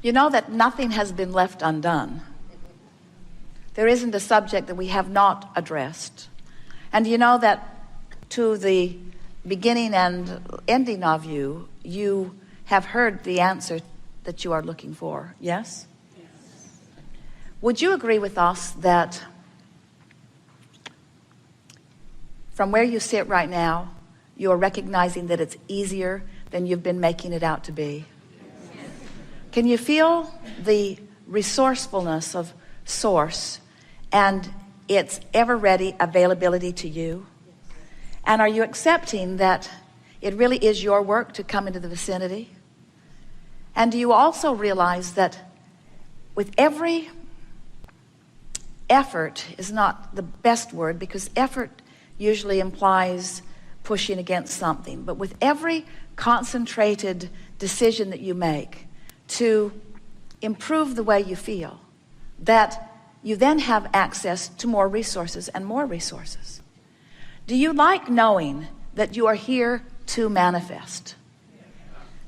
You know that nothing has been left undone. There isn't a subject that we have not addressed. And you know that to the beginning and ending of you, you have heard the answer that you are looking for. Yes? Yes. Would you agree with us that from where you sit right now, you are recognizing that it's easier than you've been making it out to be? Yes. Can you feel the resourcefulness of Source and its ever-ready availability to you? And are you accepting that it really is your work to come into the vicinity? And do you also realize that with every effort is not the best word, because effort usually implies pushing against something, but with every concentrated decision that you make to improve the way you feel, that you then have access to more resources and more resources. Do you like knowing that you are here to manifest?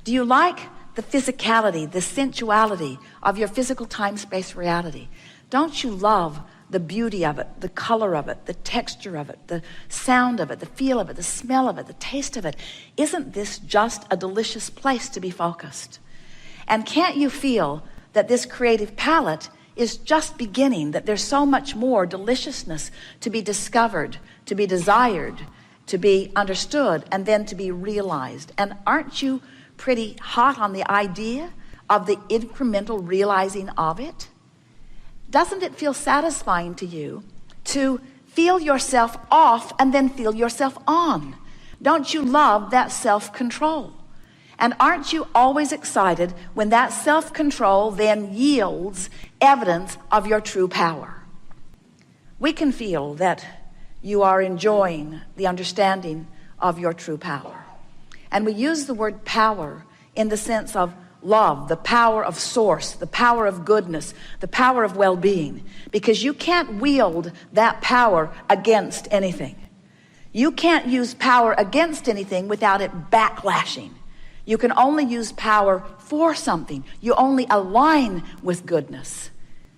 Do you like the physicality, the sensuality of your physical time-space reality? Don't you love the beauty of it, the color of it, the texture of it, the sound of it, the feel of it, the smell of it, the taste of it? Isn't this just a delicious place to be focused? And can't you feel that this creative palette is just beginning, that there's so much more deliciousness to be discovered, to be desired, to be understood, and then to be realized? And aren't you pretty hot on the idea of the incremental realizing of it? Doesn't it feel satisfying to you to feel yourself off and then feel yourself on? Don't you love that self-control? And aren't you always excited when that self-control then yields evidence of your true power? We can feel that you are enjoying the understanding of your true power. And we use the word power in the sense of love, the power of Source, the power of goodness, the power of well-being, because you can't wield that power against anything. You can't use power against anything without it backlashing. You can only use power for something. You only align with goodness.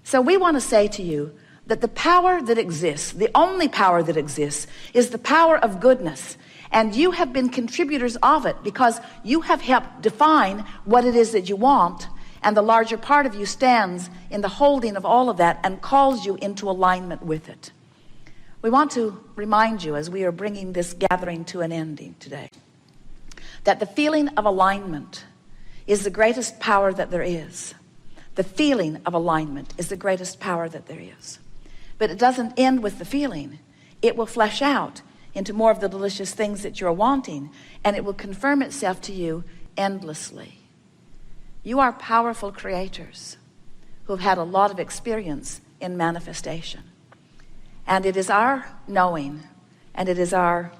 So we want to say to you that the power that exists, the only power that exists, is the power of goodness. And you have been contributors of it because you have helped define what it is that you want. And the larger part of you stands in the holding of all of that and calls you into alignment with it. We want to remind you, as we are bringing this gathering to an ending today, that the feeling of alignment is the greatest power that there is. The feeling of alignment is the greatest power that there is. But it doesn't end with the feeling. It will flesh out into more of the delicious things that you're wanting, and it will confirm itself to you endlessly. You are powerful creators who have had a lot of experience in manifestation. And it is our knowing, and it is our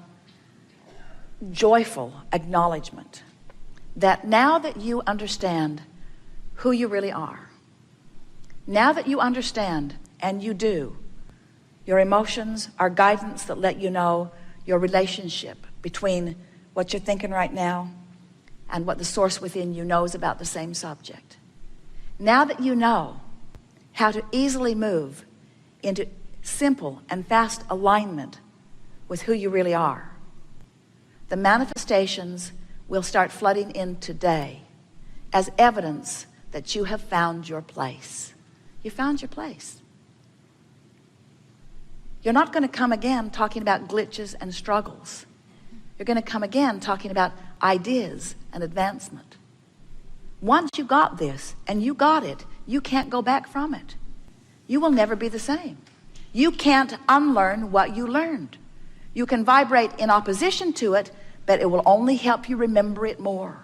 joyful acknowledgement that now that you understand who you really are, now that you understand, and you do, your emotions are guidance that let you know your relationship between what you're thinking right now and what the Source within you knows about the same subject. Now that you know how to easily move into simple and fast alignment with who you really are, the manifestations will start flooding in today as evidence that you have found your place. You found your place. You're not going to come again talking about glitches and struggles. You're going to come again talking about ideas and advancement. Once you got this and you got it, you can't go back from it. You will never be the same. You can't unlearn what you learned. You can vibrate in opposition to it, but it will only help you remember it more.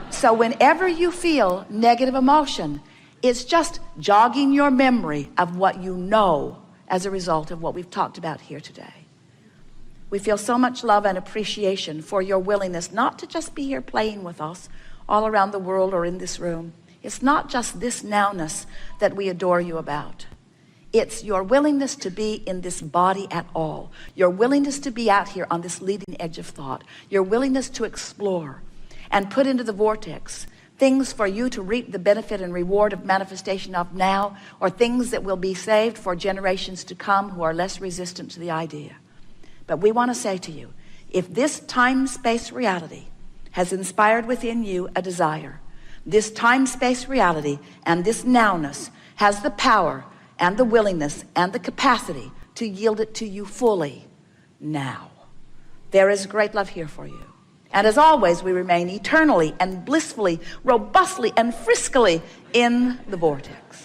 So whenever you feel negative emotion, it's just jogging your memory of what you know as a result of what we've talked about here today. We feel so much love and appreciation for your willingness not to just be here playing with us all around the world or in this room. It's not just this nowness that we adore you about. It's your willingness to be in this body at all. Your willingness to be out here on this leading edge of thought. Your willingness to explore and put into the vortex things for you to reap the benefit and reward of manifestation of now, or things that will be saved for generations to come who are less resistant to the idea. But we want to say to you, if this time-space reality has inspired within you a desire, this time-space reality and this nowness has the power and the willingness and the capacity to yield it to you fully now. There is great love here for you. And as always, we remain eternally and blissfully, robustly and friskily in the vortex.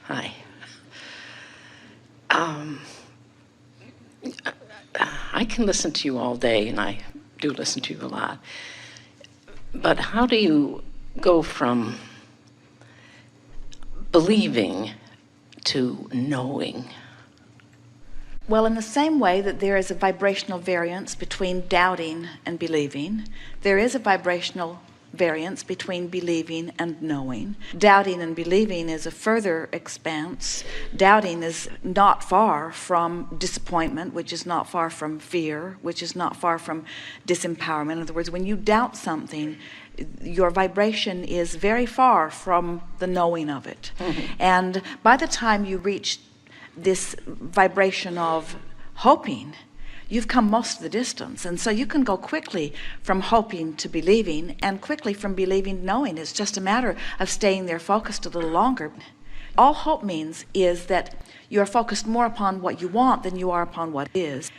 Hi. I can listen to you all day, and I do listen to you a lot. But how do you go from believing to knowing? Well, in the same way that there is a vibrational variance between doubting and believing, there is a vibrational variance between believing and knowing. Doubting and believing is a further expanse. Doubting is not far from disappointment, which is not far from fear, which is not far from disempowerment. In other words, when you doubt something, your vibration is very far from the knowing of it. Mm-hmm. And by the time you reach this vibration of hoping, you've come most of the distance. And so you can go quickly from hoping to believing, and quickly from believing to knowing. It's just a matter of staying there focused a little longer. All hope means is that you're focused more upon what you want than you are upon what is.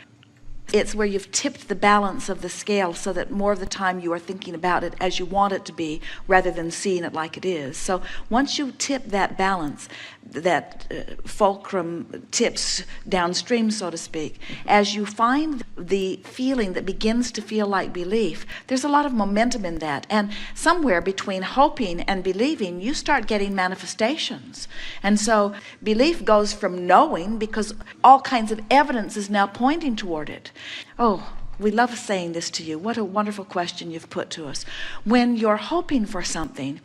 It's where you've tipped the balance of the scale so that more of the time you are thinking about it as you want it to be rather than seeing it like it is. So once you tip that balance, that fulcrum tips downstream, so to speak, as you find the feeling that begins to feel like belief, there's a lot of momentum in that. And somewhere between hoping and believing, you start getting manifestations. And so belief goes from knowing because all kinds of evidence is now pointing toward it. Oh, we love saying this to you. What a wonderful question you've put to us. When you're hoping for something,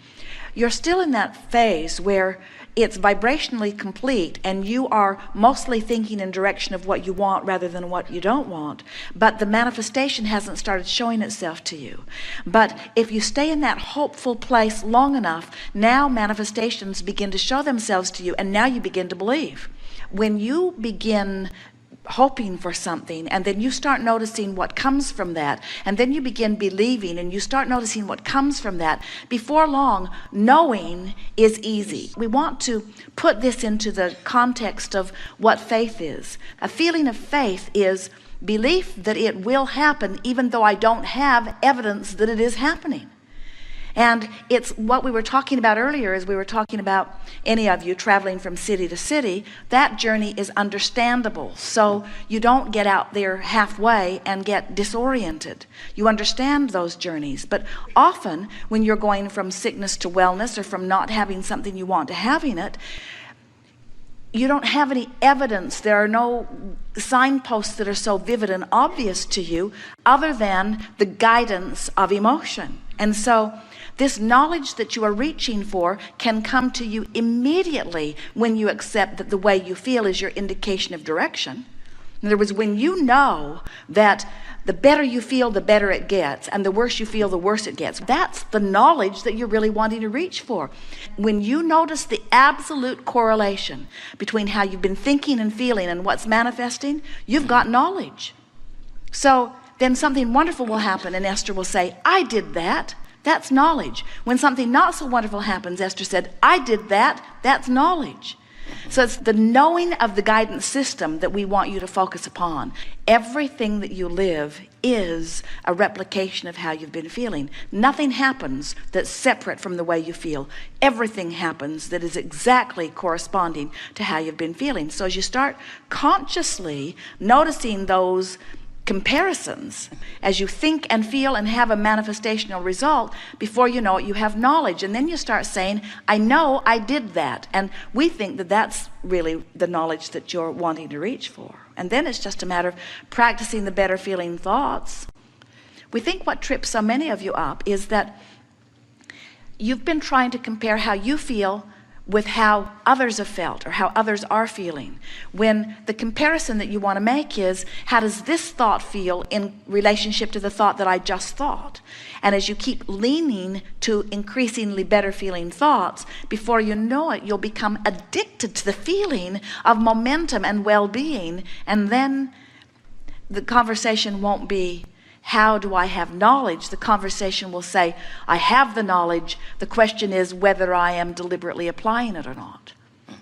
you're still in that phase where it's vibrationally complete and you are mostly thinking in direction of what you want rather than what you don't want, but the manifestation hasn't started showing itself to you. But if you stay in that hopeful place long enough, now manifestations begin to show themselves to you, and now you begin to believe. When you begin hoping for something, and then you start noticing what comes from that, and then you begin believing and you start noticing what comes from that, before long, knowing is easy. We want to put this into the context of what faith is. A feeling of faith is belief that it will happen even though I don't have evidence that it is happening. And it's what we were talking about earlier, as we were talking about any of you traveling from city to city. That journey is understandable, so you don't get out there halfway and get disoriented. You understand those journeys. But often when you're going from sickness to wellness, or from not having something you want to having it, you don't have any evidence. There are no signposts that are so vivid and obvious to you other than the guidance of emotion. And so this knowledge that you are reaching for can come to you immediately when you accept that the way you feel is your indication of direction. In other words, when you know that the better you feel, the better it gets, and the worse you feel, the worse it gets, that's the knowledge that you're really wanting to reach for. When you notice the absolute correlation between how you've been thinking and feeling and what's manifesting, you've got knowledge. So then something wonderful will happen, and Esther will say, I did that. That's knowledge. When something not so wonderful happens, Esther said, I did that. That's knowledge. So it's the knowing of the guidance system that we want you to focus upon. Everything that you live is a replication of how you've been feeling. Nothing happens that's separate from the way you feel. Everything happens that is exactly corresponding to how you've been feeling. So as you start consciously noticing those comparisons, as you think and feel and have a manifestational result, before you know it, you have knowledge. And then you start saying, I know I did that. And we think that that's really the knowledge that you're wanting to reach for. And then it's just a matter of practicing the better feeling thoughts. We think what trips so many of you up is that you've been trying to compare how you feel with how others have felt or how others are feeling, when the comparison that you want to make is, how does this thought feel in relationship to the thought that I just thought? And as you keep leaning to increasingly better feeling thoughts, before you know it, you'll become addicted to the feeling of momentum and well-being, and then the conversation won't be, how do I have knowledge? The conversation will say, I have the knowledge. The question is whether I am deliberately applying it or not.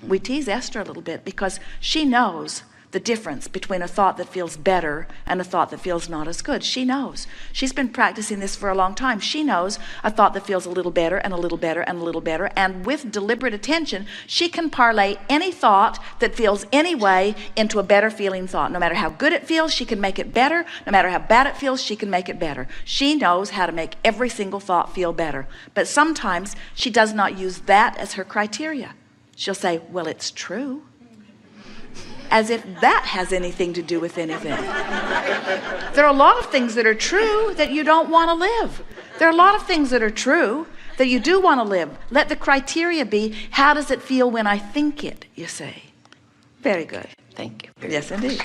We tease Esther a little bit because she knows the difference between a thought that feels better and a thought that feels not as good. She knows. She's been practicing this for a long time. She knows a thought that feels a little better and a little better and a little better. And with deliberate attention, she can parlay any thought that feels any way into a better feeling thought. No matter how good it feels, she can make it better. No matter how bad it feels, she can make it better. She knows how to make every single thought feel better. But sometimes she does not use that as her criteria. She'll say, well, it's true. As if that has anything to do with anything. There are a lot of things that are true that you don't want to live. There are a lot of things that are true that you do want to live. Let the criteria be, how does it feel when I think it, you say? Very good. Thank you. Yes, indeed.